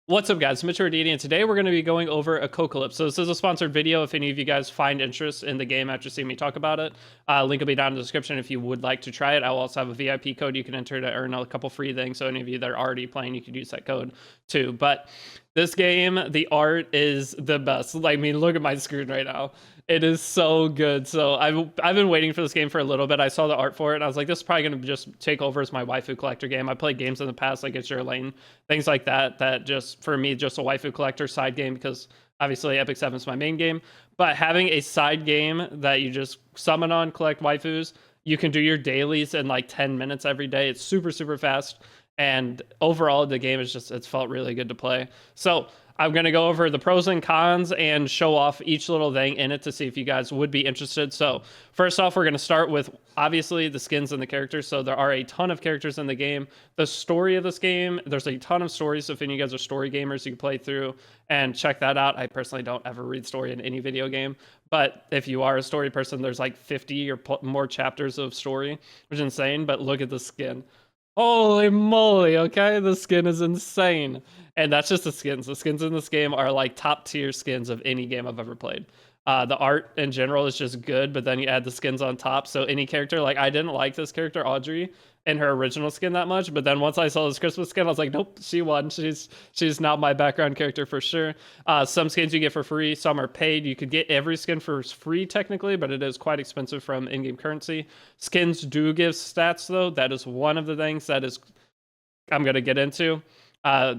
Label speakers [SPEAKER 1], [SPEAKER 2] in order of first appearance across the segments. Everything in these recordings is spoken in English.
[SPEAKER 1] What's up, guys? Mature Deity, and today we're going to be going over Echocalypse. So this is a sponsored video. If any of you guys find interest in the game after seeing me talk about it, link will be down in the description if you would like to try it. I will also have a VIP code you can enter to earn a couple free things. So any of you that are already playing, you could use that code too. But this game, the art is the best. I mean, look at my screen right now. It is so good. So I've been waiting for this game for a little bit. I saw the art for it, and I was like, this is probably going to just take over as my waifu collector game. I played games in the past like It's Your Lane, things like that, that just, for me, just a waifu collector side game, because obviously Epic 7 is my main game. But having a side game that you just summon on, collect waifus, you can do your dailies in like 10 minutes every day. It's super, super fast. And overall, the game is just, it's felt really good to play. So I'm going to go over the pros and cons and show off each little thing in it to see if you guys would be interested. So first off, we're going to start with obviously the skins and the characters. So there are a ton of characters in the game. The story of this game, there's a ton of stories. So if any of you guys are story gamers, you can play through and check that out. I personally don't ever read story in any video game, but if you are a story person, there's like 50 or more chapters of story, which is insane. But look at the skin. Holy moly, okay? The skin is insane. And that's just the skins. The skins in this game are like top tier skins of any game I've ever played. The art in general is just good, but then you add the skins on top. So any character, like I didn't like this character, Audrey, in her original skin that much, but then once I saw this Christmas skin, I was like, nope, she won. She's now my background character for sure. Some skins you get for free, some are paid. You could get every skin for free technically, but it is quite expensive from in-game currency. Skins do give stats though. That is one of the things that is I'm going to get into.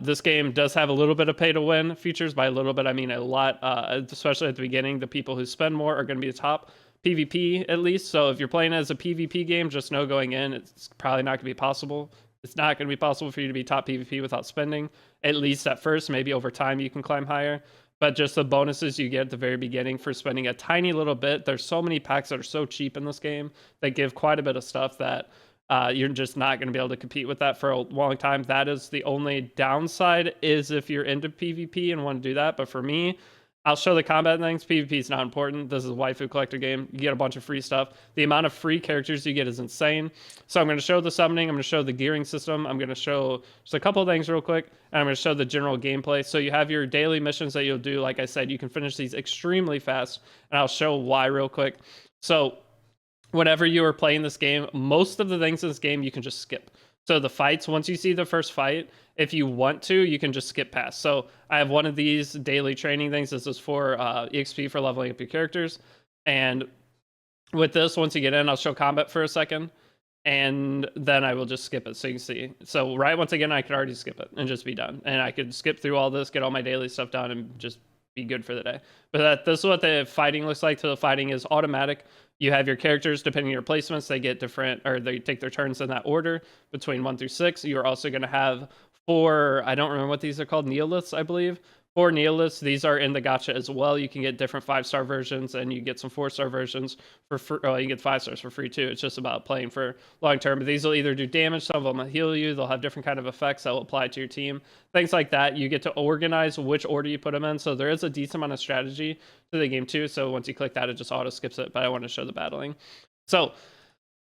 [SPEAKER 1] This game does have a little bit of pay to win features. By a little bit, I mean a lot, especially at the beginning. The people who spend more are going to be the top PvP, at least. So if you're playing as a PvP game, just know going in, it's probably not going to be possible. It's not going to be possible for you to be top PvP without spending, at least at first. Maybe over time you can climb higher. But just the bonuses you get at the very beginning for spending a tiny little bit. There's so many packs that are so cheap in this game that give quite a bit of stuff that you're just not going to be able to compete with that for a long time. That is the only downside, is if you're into PvP and want to do that. But for me, I'll show the combat things. PvP is not important. This is a waifu collector game. You get a bunch of free stuff. The amount of free characters you get is insane. So I'm going to show the summoning. I'm going to show the gearing system. I'm going to show just a couple of things real quick. And I'm going to show the general gameplay. So you have your daily missions that you'll do. Like I said, you can finish these extremely fast. And I'll show why real quick. So whenever you are playing this game, most of the things in this game you can just skip. So the fights, once you see the first fight, if you want to, you can just skip past. So I have one of these daily training things. This is for EXP for leveling up your characters. And with this, once you get in, I'll show combat for a second. And then I will just skip it so you can see. So right once again, I could already skip it and just be done. And I could skip through all this, get all my daily stuff done, and just be good for the day. But this is what the fighting looks like. So the fighting is automatic. You have your characters, depending on your placements, they get different, or they take their turns in that order between 1 through 6. You're also going to have 4, I don't remember what these are called, Neoliths, I believe. 4 Neoliths. These are in the gacha as well. You can get different 5-star versions, and you get some 4-star versions for free. Oh, you get 5 stars for free too. It's just about playing for long term. But these will either do damage, some of them will heal you. They'll have different kind of effects that will apply to your team. Things like that. You get to organize which order you put them in. So there is a decent amount of strategy to the game too. So once you click that, it just auto skips it. But I want to show the battling. So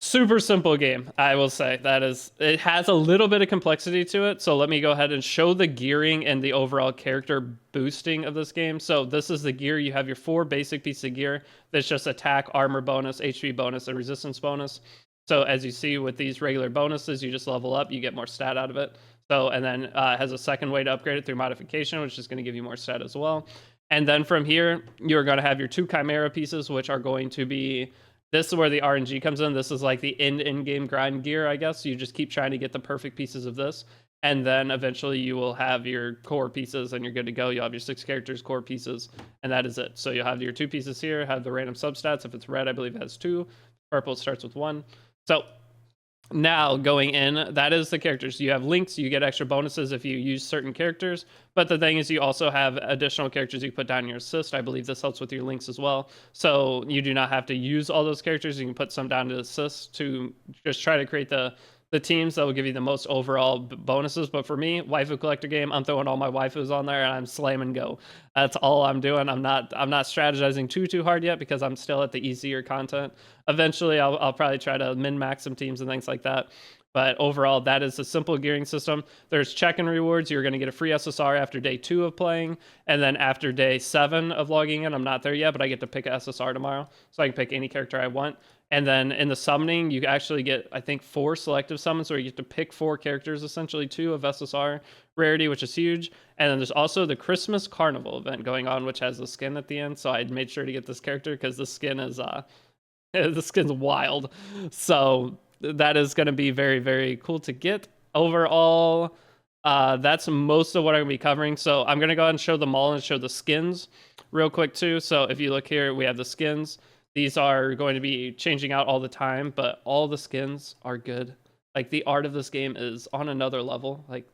[SPEAKER 1] super simple game, I will say. It has a little bit of complexity to it. So let me go ahead and show the gearing and the overall character boosting of this game. So this is the gear. You have your 4 basic pieces of gear. That's just attack, armor bonus, HP bonus, and resistance bonus. So as you see with these regular bonuses, you just level up, you get more stat out of it. So, and then has a second way to upgrade it through modification, which is going to give you more stat as well. And then from here, you're going to have your 2 Chimera pieces, which are going to be, this is where the RNG comes in. This is like the in-game grind gear, I guess. You just keep trying to get the perfect pieces of this. And then eventually you will have your core pieces and you're good to go. You'll have your 6 characters core pieces, and that is it. So you'll have your 2 pieces here, have the random substats. If it's red, I believe it has 2. Purple starts with 1. So now going in, that is the characters. You have links, you get extra bonuses if you use certain characters, but the thing is you also have additional characters you put down in your assist. I believe this helps with your links as well. So you do not have to use all those characters. You can put some down to assist to just try to create the teams that will give you the most overall bonuses. But for me, waifu collector game, I'm throwing all my waifus on there and I'm slam and go. That's all I'm doing. I'm not strategizing too hard yet because I'm still at the easier content. Eventually, I'll probably try to min-max some teams and things like that. But overall, that is a simple gearing system. There's check-in rewards. You're going to get a free SSR after day 2 of playing. And then after day 7 of logging in, I'm not there yet, but I get to pick a SSR tomorrow. So I can pick any character I want. And then in the summoning, you actually get, I think, 4 selective summons where you get to pick 4 characters, essentially 2 of SSR rarity, which is huge. And then there's also the Christmas Carnival event going on, which has the skin at the end. So I made sure to get this character because the skin is the skin's wild. So that is going to be very, very cool to get. Overall, that's most of what I'm going to be covering. So I'm going to go ahead and show them all and show the skins real quick too. So if you look here, we have the skins. These are going to be changing out all the time, but all the skins are good. Like, the art of this game is on another level. Like,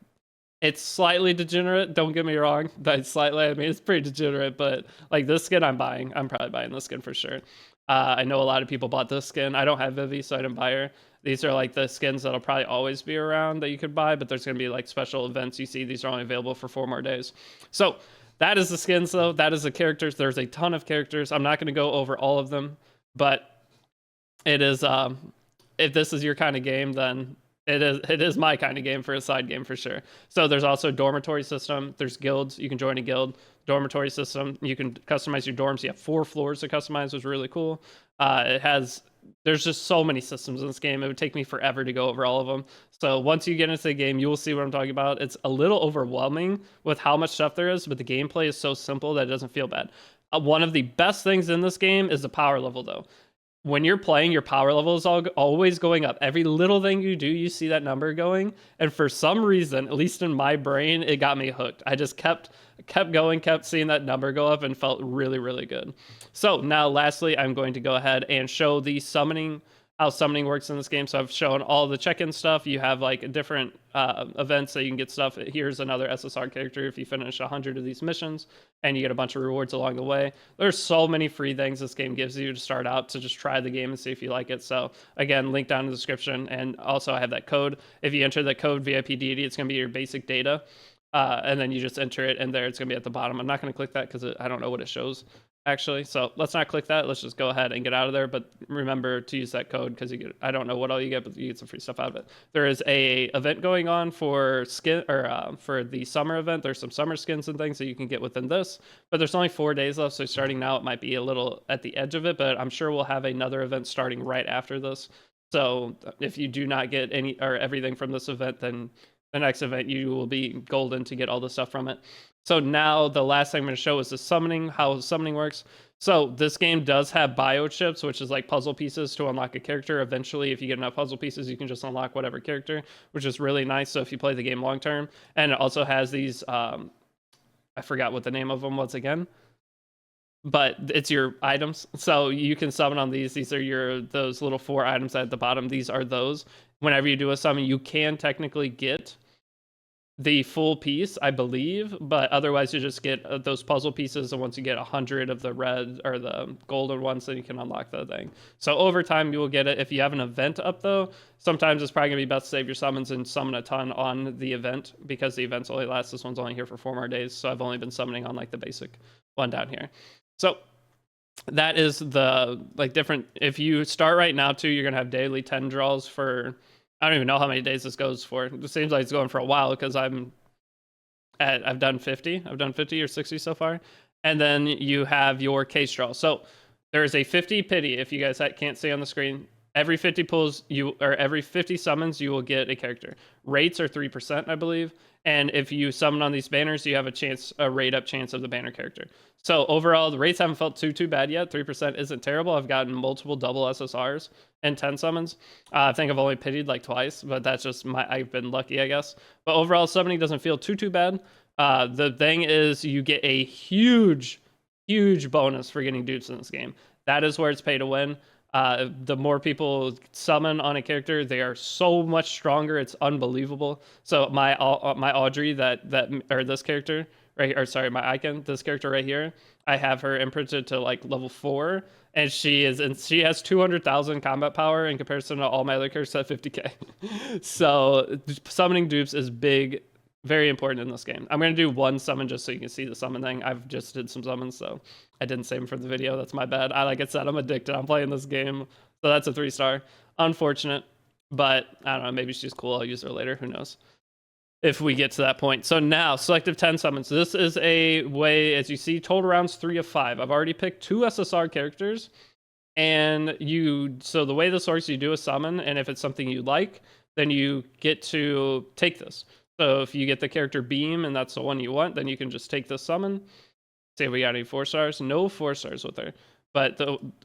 [SPEAKER 1] it's slightly degenerate, don't get me wrong. That's slightly, I mean, it's pretty degenerate, but like this skin I'm buying. I'm probably buying this skin for sure. I know a lot of people bought this skin. I don't have Vivi, so I didn't buy her. These are like the skins that'll probably always be around that you could buy, but there's going to be like special events. You see, these are only available for 4 more days. So that is the skins though. That is the characters. There's a ton of characters. I'm not going to go over all of them, but it is, if this is your kind of game, then it is my kind of game for a side game for sure. So there's also a dormitory system. There's guilds. You can join a guild. Dormitory system. You can customize your dorms. You have 4 floors to customize, which is really cool. There's just so many systems in this game. It would take me forever to go over all of them. So once you get into the game, you will see what I'm talking about. It's a little overwhelming with how much stuff there is, but the gameplay is so simple that it doesn't feel bad. One of the best things in this game is the power level though. When you're playing, your power level is always going up. Every little thing you do, you see that number going. And for some reason, at least in my brain, it got me hooked. I just kept going, kept seeing that number go up and felt really, really good. So now lastly, I'm going to go ahead and show the summoning, how summoning works in this game. So I've shown all the check-in stuff. You have like different events that you can get stuff. Here's another SSR character if you finish 100 of these missions, and you get a bunch of rewards along the way. There's so many free things this game gives you to start out to just try the game and see if you like it. So again, link down in the description. And also I have that code. If you enter the code vipdeity, it's going to be your basic data. And then you just enter it, and there it's going to be at the bottom. I'm not going to click that because I don't know what it shows actually. So let's not click that. Let's just go ahead and get out of there. But remember to use that code because you get, I don't know what all you get, but you get some free stuff out of it. There is a event going on for skin, or for the summer event. There's some summer skins and things that you can get within this, but there's only 4 days left. So starting now, it might be a little at the edge of it, but I'm sure we'll have another event starting right after this. So if you do not get any or everything from this event, then the next event you will be golden to get all the stuff from it. So now the last thing I'm going to show is the summoning, how summoning works. So this game does have bio chips, which is like puzzle pieces to unlock a character. Eventually, if you get enough puzzle pieces, you can just unlock whatever character, which is really nice. So if you play the game long term, and it also has these, I forgot what the name of them was again, but it's your items. So you can summon on these. These are those little 4 items at the bottom. These are those. Whenever you do a summon, you can technically get the full piece, I believe, but otherwise you just get those puzzle pieces, and once you get 100 of the red or the golden ones, then you can unlock the thing. So over time you will get it. If you have an event up though, sometimes it's probably gonna be best to save your summons and summon a ton on the event, because the events only last, this one's only here for 4 more days, so I've only been summoning on like the basic one down here. So that is the like different. If you start right now too, you're gonna have daily 10 draws for, I don't even know how many days this goes for. It seems like it's going for a while because I've done 50. I've done 50 or 60 so far. And then you have your case draw. So there's a 50 pity, if you guys can't see on the screen. Every 50 pulls or every 50 summons, you will get a character. Rates are 3%, I believe. And if you summon on these banners, you have a rate up chance of the banner character. So overall, the rates haven't felt too bad yet. 3% isn't terrible. I've gotten multiple double SSRs and 10 summons. I think I've only pitied like twice, but that's just I've been lucky, I guess. But overall, summoning doesn't feel too bad. The thing is, you get a huge bonus for getting dupes in this game. That is where it's pay to win. The more people summon on a character, they are so much stronger. It's unbelievable. So my Audrey, or this character right here, or sorry, my icon, this character right here, I have her imprinted to like level 4, and she has 200,000 combat power in comparison to all my other characters at 50k. So summoning dupes is big, very important in this game. I'm going to do one summon just so you can see the summon thing. I've just did some summons, so I didn't save them for the video. That's my bad. Like I said, I'm addicted. I'm playing this game. So that's a 3-star. Unfortunate. But I don't know, maybe she's cool. I'll use her later. Who knows? If we get to that point. So now, selective 10 summons. This is a way, as you see, total rounds 3 of 5. I've already picked 2 SSR characters. And so the way this works, you do a summon, and if it's something you like, then you get to take this. So if you get the character Beam, and that's the one you want, then you can just take this summon. See if we got any 4 stars. No 4 stars with her. But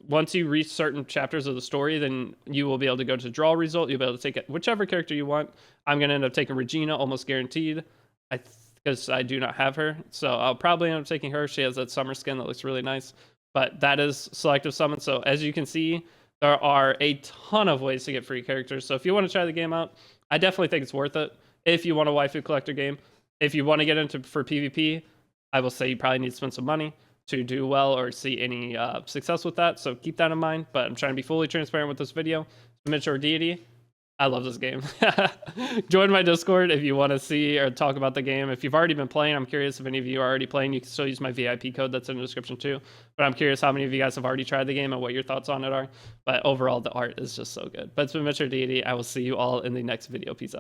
[SPEAKER 1] once you reach certain chapters of the story, then you will be able to go to draw result. You'll be able to take whichever character you want. I'm going to end up taking Regina, almost guaranteed, because I do not have her. So I'll probably end up taking her. She has that summer skin that looks really nice. But that is selective summon. So as you can see, there are a ton of ways to get free characters. So if you want to try the game out, I definitely think it's worth it. If you want a waifu collector game, if you want to get into for PvP, I will say you probably need to spend some money to do well or see any success with that. So keep that in mind. But I'm trying to be fully transparent with this video. Miniature Deity. I love this game. Join my Discord if you want to see or talk about the game. If you've already been playing, I'm curious if any of you are already playing. You can still use my VIP code that's in the description too. But I'm curious how many of you guys have already tried the game and what your thoughts on it are. But overall, the art is just so good. But it's been Miniature Deity. I will see you all in the next video. Peace out.